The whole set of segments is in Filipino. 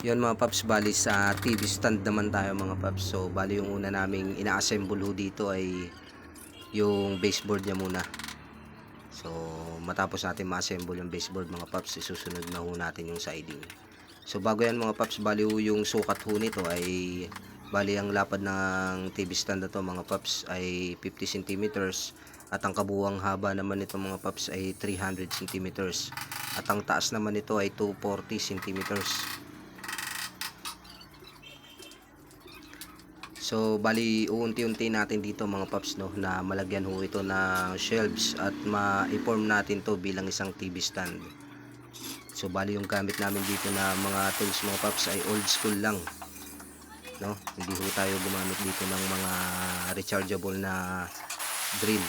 Yun mga paps, bali sa TV stand naman tayo mga paps. So bali yung una naming ina-assemble ho dito ay yung baseboard niya muna. So matapos natin ma-assemble yung baseboard mga paps, isusunod na ho natin yung siding. So bago yan mga paps, bali ho yung sukat ho nito ay bali ang lapad ng TV stand na to mga paps ay 50 centimeters at ang kabuuang haba naman nito mga paps ay 300 centimeters at ang taas naman nito ay 240 centimeters. So bali uunti-unti natin dito mga paps no na malagyan ho ito ng shelves at ma-form natin to bilang isang TV stand. So bali yung gamit namin dito na mga tools mga paps ay old school lang no. Hindi ho tayo gumamit dito ng mga rechargeable na drill.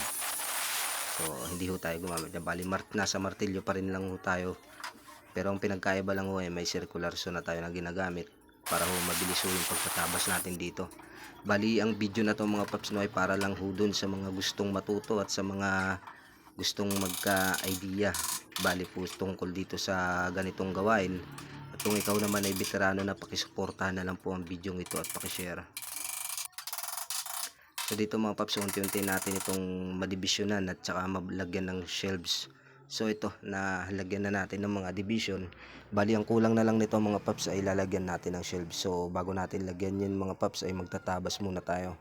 So hindi ho tayo gumamit na bali nasa martilyo pa rin lang ho tayo. Pero ang pinagkaiba lang ho ay may circular saw na tayo na ginagamit para ho mabilis ho yung pagtatabas natin dito. Bali ang video na to mga paps no ay para lang ho dun sa mga gustong matuto at sa mga gustong magka-idea. Bali po tungkol dito sa ganitong gawain. At kung ikaw naman ay veterano na, pakisuportahan na lang po ang video ito at pakishare. So dito mga paps, unti-unti natin itong madibisyonan at saka malagyan ng shelves. So ito, nalagyan na natin ng mga division. Bali ang kulang na lang nito mga paps ay lalagyan natin ng shelves. So bago natin lagyan yun mga paps ay magtatabas muna tayo.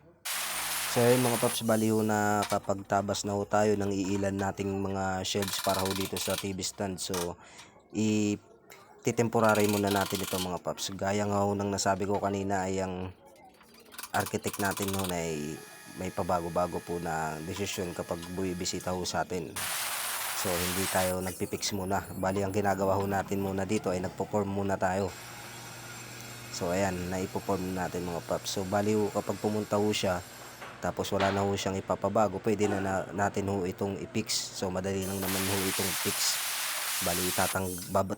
So ayun mga paps, bali ho na kapag tabas na ho tayo ng iilan nating mga shelves para ho dito sa TV stand. So i-temporary muna natin ito mga paps. Gaya nga ho ng nasabi ko kanina ay ang architect natin noon ay may pabago-bago po na desisyon kapag buwibisita ho sa atin. So hindi tayo nagpipix muna. Bali ang ginagawa ho natin muna dito ay nagpo-form muna tayo. So ayan, naipo-form natin mga paps. So bali ho kapag pumunta ho siya, tapos wala na ho siyang ipapabago, pwede na, natin ho itong i-fix. So madali lang naman ho itong fix. Bali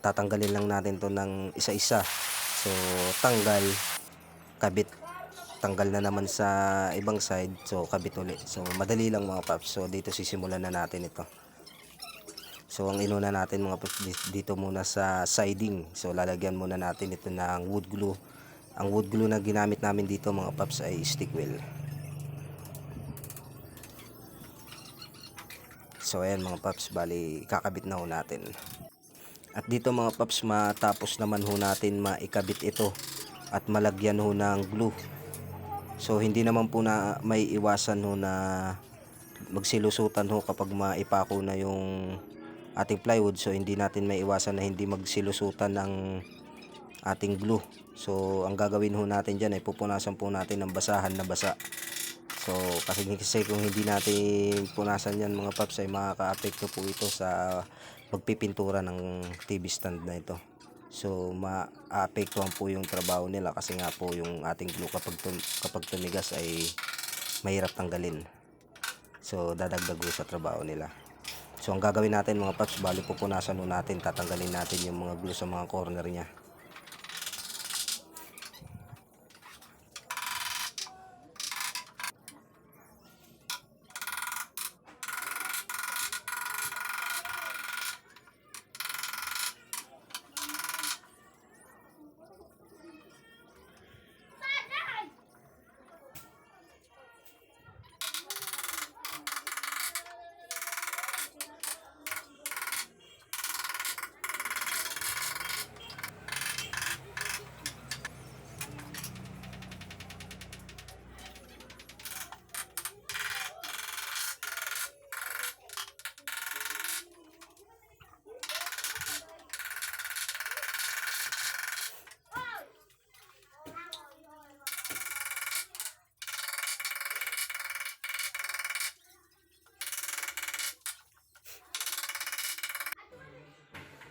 tatanggalin lang natin to ng isa-isa. So tanggal, kabit, tanggal na naman sa ibang side, so kabit ulit. So madali lang mga paps. So dito sisimulan na natin ito. So ang inuna natin mga paps dito muna sa siding. So lalagyan muna natin ito ng wood glue. Ang wood glue na ginamit namin dito mga paps ay stick wheel. So ayan mga paps, bali kakabit na ho natin. At dito mga paps, matapos naman ho natin maikabit ito at malagyan ho ng glue. So hindi naman po na may iwasan ho na magsilusutan ho kapag maipako na yung ating plywood. So hindi natin may iwasan na hindi magsilusutan ng ating glue. So ang gagawin ho natin dyan ay pupunasan po natin ng basahan na basa. So kasi kung hindi natin punasan yan mga paps ay makaka-apekto po ito sa magpipintura ng TV stand na ito. So maapektuhan po yung trabaho nila kasi nga po yung ating glue kapag tumigas ay mahirap tanggalin. So dadagdag sa trabaho nila. So ang gagawin natin mga paps, bali pupunasan natin, tatanggalin natin yung mga glue sa mga corner niya.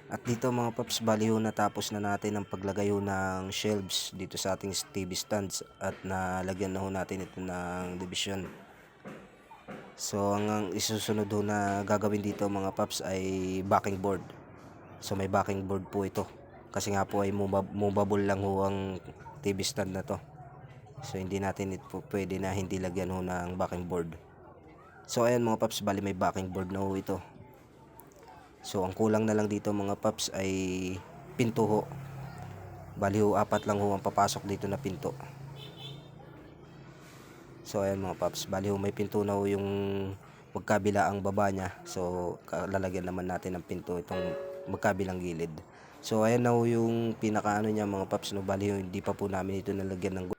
At dito mga paps, bali ho natapos na natin ang paglagay ho ng shelves dito sa ating TV stands at nalagyan na ho natin ito ng division. So ang isusunod ho na gagawin dito mga paps ay backing board. So may backing board po ito kasi nga po ay movable lang ho ang TV stand na to. So hindi natin ito pwede na hindi lagyan ho ng backing board. So ayan mga paps, bali may backing board na ho ito. So ang kulang na lang dito mga paps ay pinto ho Bali ho, 4 lang ho ang papasok dito na pinto. So ayan mga paps, bali ho may pinto na ho yung magkabila ang baba niya. So lalagyan naman natin ng pinto itong magkabilang gilid. So ayan na ho yung pinaka ano niya mga paps, no. Bali ho, hindi pa po namin ito nalagyan ng